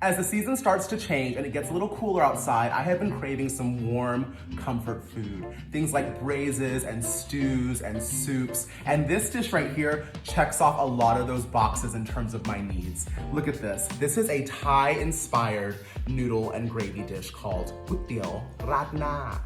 As the season starts to change and it gets a little cooler outside, I have been craving some warm comfort food. Things like braises and stews and soups. And this dish right here checks off a lot of those boxes in terms of my needs. Look at this. This is a Thai-inspired noodle and gravy dish called Kwetiew Raad Nah.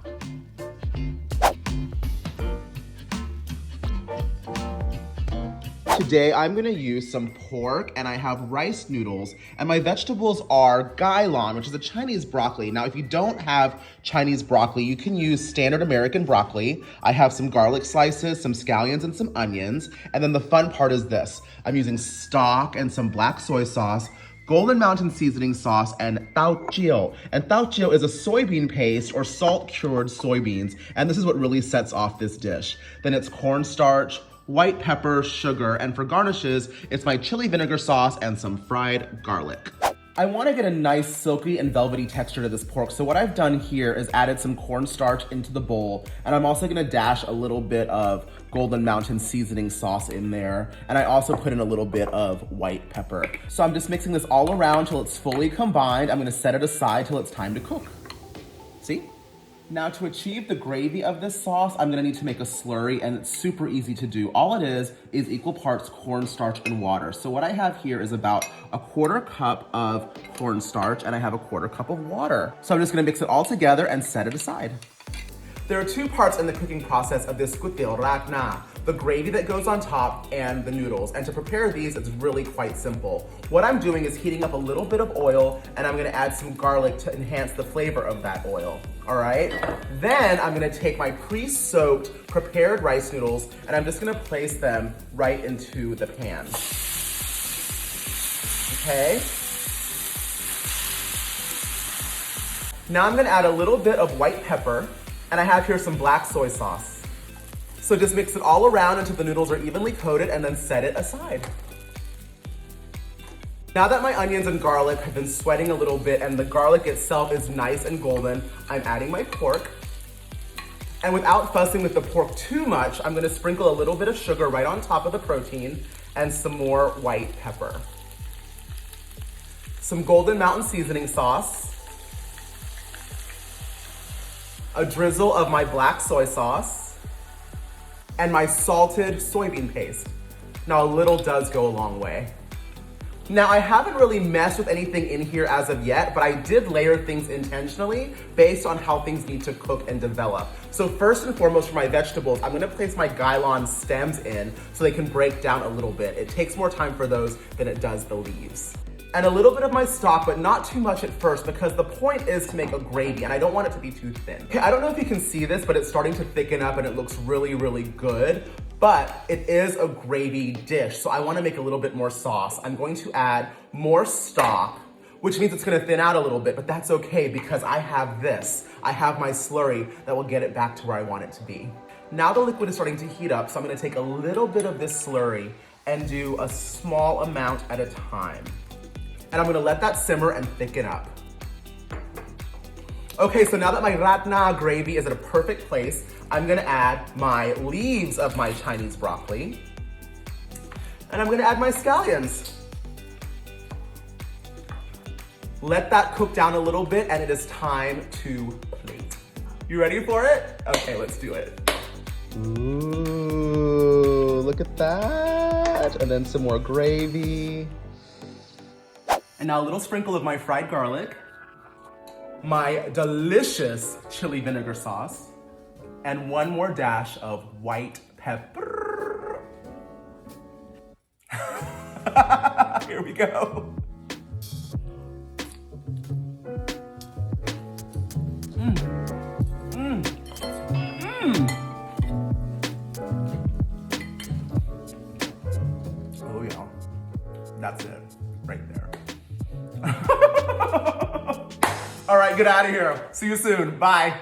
Today I'm gonna use some pork and I have rice noodles, and my vegetables are gailan, which is a Chinese broccoli. Now if you don't have Chinese broccoli, you can use standard American broccoli. I have some garlic slices, some scallions, and some onions. And then the fun part is this. I'm using stock and some black soy sauce, Golden Mountain seasoning sauce, and Thao Jiew. And Thao Jiew is a soybean paste or salt-cured soybeans, and this is what really sets off this dish. Then it's cornstarch, white pepper, sugar, and for garnishes, it's my chili vinegar sauce and some fried garlic. I want to get a nice silky and velvety texture to this pork, so what I've done here is added some cornstarch into the bowl, and I'm also going to dash a little bit of Golden Mountain seasoning sauce in there, and I also put in a little bit of white pepper. So I'm just mixing this all around till it's fully combined. I'm going to set it aside till it's time to cook. See? Now to achieve the gravy of this sauce, I'm gonna need to make a slurry, and it's super easy to do. All it is equal parts cornstarch and water. So what I have here is about a 1/4 cup of cornstarch, and I have a 1/4 cup of water. So I'm just gonna mix it all together and set it aside. There are two parts in the cooking process of this Kwetiew Raad Nah: the gravy that goes on top and the noodles. And to prepare these, it's really quite simple. What I'm doing is heating up a little bit of oil, and I'm gonna add some garlic to enhance the flavor of that oil, all right? Then I'm gonna take my pre-soaked, prepared rice noodles, and I'm just gonna place them right into the pan. Okay? Now I'm gonna add a little bit of white pepper, and I have here some black soy sauce. So just mix it all around until the noodles are evenly coated, and then set it aside. Now that my onions and garlic have been sweating a little bit and the garlic itself is nice and golden, I'm adding my pork. And without fussing with the pork too much, I'm gonna sprinkle a little bit of sugar right on top of the protein and some more white pepper. Some Golden Mountain seasoning sauce, a drizzle of my black soy sauce, and my salted soybean paste. Now a little does go a long way. Now I haven't really messed with anything in here as of yet, but I did layer things intentionally based on how things need to cook and develop. So first and foremost for my vegetables, I'm gonna place my gailan stems in so they can break down a little bit. It takes more time for those than it does the leaves. And a little bit of my stock, but not too much at first, because the point is to make a gravy and I don't want it to be too thin. Okay, I don't know if you can see this, but it's starting to thicken up and it looks really, really good. But it is a gravy dish, so I wanna make a little bit more sauce. I'm going to add more stock, which means it's gonna thin out a little bit, but that's okay because I have this. I have my slurry that will get it back to where I want it to be. Now the liquid is starting to heat up, so I'm gonna take a little bit of this slurry and do a small amount at a time. And I'm gonna let that simmer and thicken up. Okay, so now that my Raad Nah gravy is at a perfect place, I'm gonna add my leaves of my Chinese broccoli, and I'm gonna add my scallions. Let that cook down a little bit, and it is time to plate. You ready for it? Okay, let's do it. Ooh, look at that. And then some more gravy. And now a little sprinkle of my fried garlic, my delicious chili vinegar sauce, and one more dash of white pepper. Here we go. Oh yeah, that's it, right there. All right, get out of here. See you soon. Bye.